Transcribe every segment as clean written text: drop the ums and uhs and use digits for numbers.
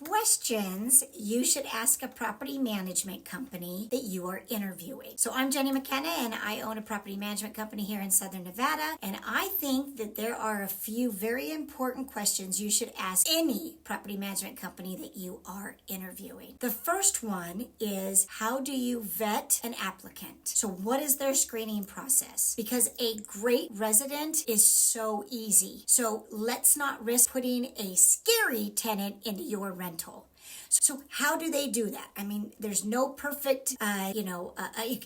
questions you should ask a property management company that you are interviewing. So I'm Jenni McKenna and I own a property management company here in Southern Nevada, and I think that there are a few very important questions you should ask any property management company that you are interviewing. The first one is, how do you vet an applicant? So what is their screening process? Because a great resident is so easy. So let's not risk putting a scary tenant into your rental. So how do they do that? I mean, there's no perfect,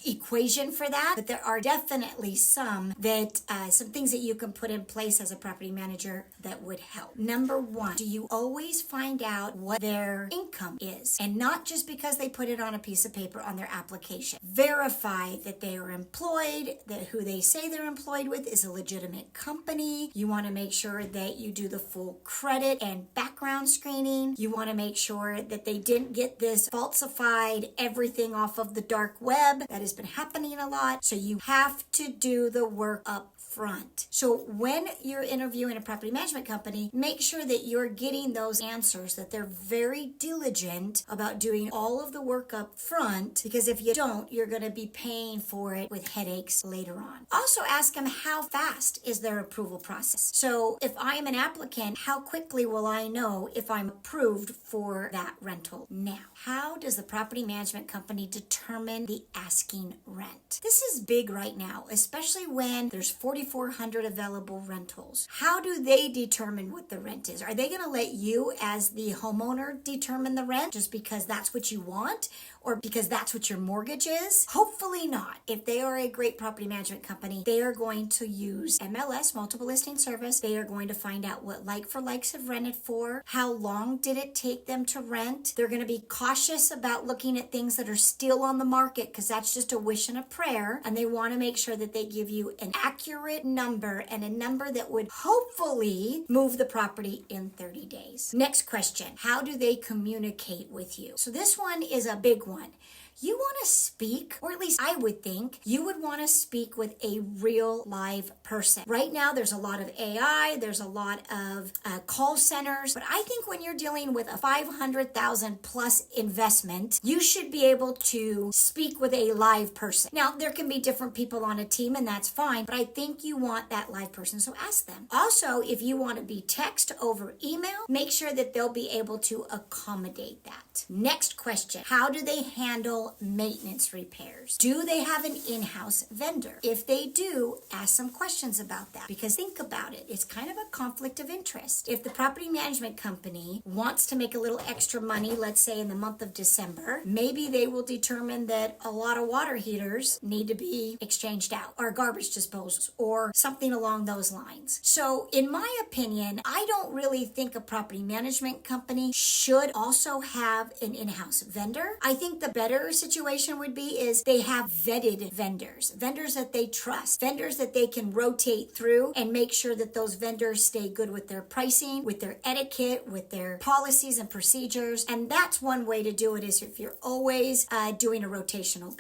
equation for that, but there are definitely some things that you can put in place as a property manager that would help. Number one, do you always find out what their income is? And not just because they put it on a piece of paper on their application. Verify that they are employed, that who they say they're employed with is a legitimate company. You want to make sure that you do the full credit and background screening. You want to make sure that they didn't get this falsified everything off of the dark web. That has been happening a lot. So you have to do the work up front. So when you're interviewing a property management company, make sure that you're getting those answers, that they're very diligent about doing all of the work up front, because if you don't, you're going to be paying for it with headaches later on. Also ask them, how fast is their approval process? So if I am an applicant, how quickly will I know if I'm approved for that rental? Now, how does the property management company determine the asking rent? This is big right now, especially when there's 4,400 available rentals. How do they determine what the rent is? Are they going to let you as the homeowner determine the rent just because that's what you want or because that's what your mortgage is? Hopefully not. If they are a great property management company, they are going to use MLS, multiple listing service. They are going to find out what like for likes have rented for, how long did it take them to rent. They're going to be cautious about looking at things that are still on the market because that's just a wish and a prayer, and they want to make sure that they give you an accurate number and a number that would hopefully move the property in 30 days. Next question, how do they communicate with you? So this one is a big one. You want to speak, or at least I would think, you would want to speak with a real live person. Right now, there's a lot of AI, there's a lot of call centers, but I think when you're dealing with a 500,000 plus investment, you should be able to speak with a live person. Now, there can be different people on a team, and that's fine, but I think you want that live person, so ask them. Also, if you want to be text over email, make sure that they'll be able to accommodate that. Next question, how do they handle maintenance repairs? Do they have an in-house vendor? If they do, ask some questions about that, because think about it. It's kind of a conflict of interest. If the property management company wants to make a little extra money, let's say in the month of December, maybe they will determine that a lot of water heaters need to be exchanged out, or garbage disposals, or something along those lines. So in my opinion, I don't really think a property management company should also have an in-house vendor. I think the better situation would be is they have vetted vendors that they trust, vendors that they can rotate through and make sure that those vendors stay good with their pricing, with their etiquette, with their policies and procedures. And that's one way to do it, is if you're always doing a rotational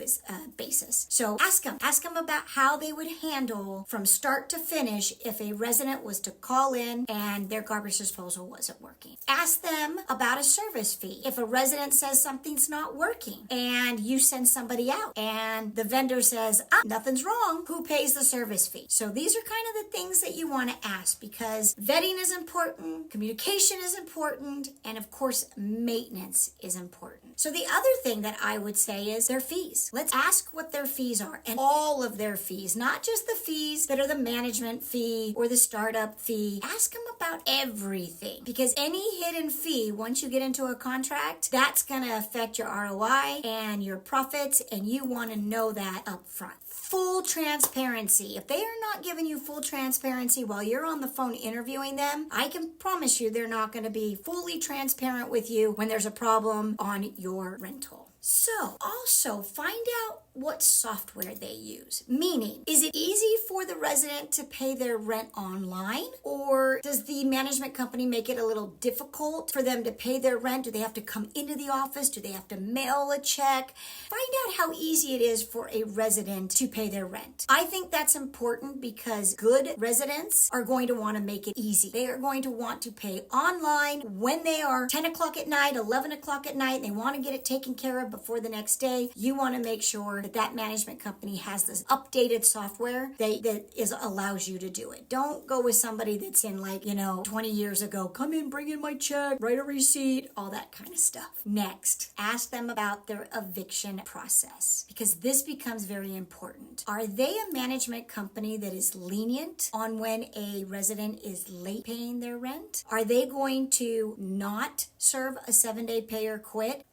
basis. So ask them about how they would handle from start to finish if a resident was to call in and their garbage disposal wasn't working. Ask them about a service fee. If a resident says something's not working and you send somebody out and the vendor says, nothing's wrong, who pays the service fee? So these are kind of the things that you want to ask, because vetting is important, communication is important, and of course, maintenance is important. So the other thing that I would say is their fees. Let's ask what their fees are, and all of their fees, not just the fees that are the management fee or the startup fee. Ask them about everything, because any hidden fee, once you get into a contract, that's going to affect your ROI and your profits, and you want to know that up front. Full transparency. If they are not giving you full transparency while you're on the phone interviewing them, I can promise you they're not going to be fully transparent with you when there's a problem on your rental. So also find out what software they use. Meaning, is it easy for the resident to pay their rent online? Or does the management company make it a little difficult for them to pay their rent? Do they have to come into the office? Do they have to mail a check? Find out how easy it is for a resident to pay their rent. I think that's important because good residents are going to want to make it easy. They are going to want to pay online when they are 10 o'clock at night, 11 o'clock at night, and they want to get it taken care of before the next day. You want to make sure that that management company has this updated software that allows you to do it. Don't go with somebody that's in 20 years ago, come in, bring in my check, write a receipt, all that kind of stuff. Next, ask them about their eviction process because this becomes very important. Are they a management company that is lenient on when a resident is late paying their rent? Are they going to not serve a 7-day pay or quit?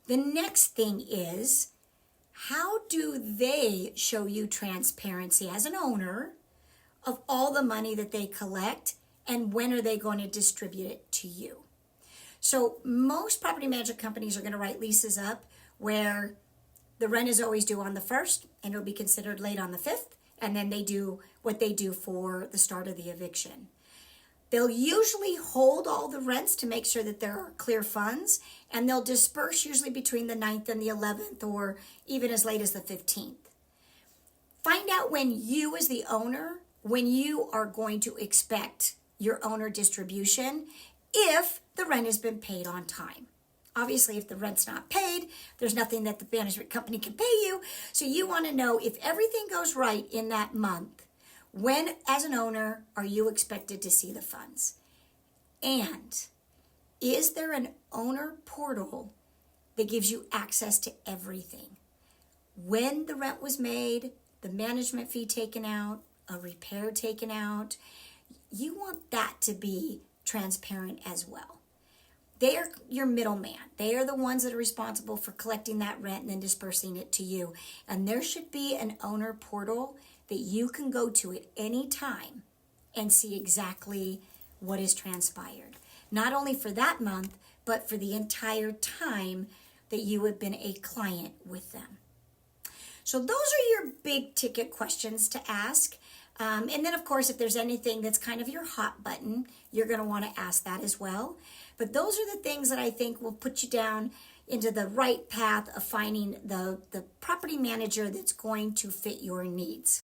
The next thing is, how do they show you transparency as an owner of all the money that they collect, and when are they going to distribute it to you? So most property management companies are going to write leases up where the rent is always due on the 1st and it'll be considered late on the 5th, and then they do what they do for the start of the eviction. They'll usually hold all the rents to make sure that there are clear funds, and they'll disperse usually between the 9th and the 11th or even as late as the 15th. Find out when you as the owner, when you are going to expect your owner distribution if the rent has been paid on time. Obviously, if the rent's not paid, there's nothing that the management company can pay you. So you want to know if everything goes right in that month. When, as an owner, are you expected to see the funds? And is there an owner portal that gives you access to everything? When the rent was made, the management fee taken out, a repair taken out, you want that to be transparent as well. They are your middleman. They are the ones that are responsible for collecting that rent and then dispersing it to you. And there should be an owner portal that you can go to at any time and see exactly what is transpired. Not only for that month, but for the entire time that you have been a client with them. So those are your big ticket questions to ask. And then, of course, if there's anything that's kind of your hot button, you're going to want to ask that as well. But those are the things that I think will put you down into the right path of finding the property manager that's going to fit your needs.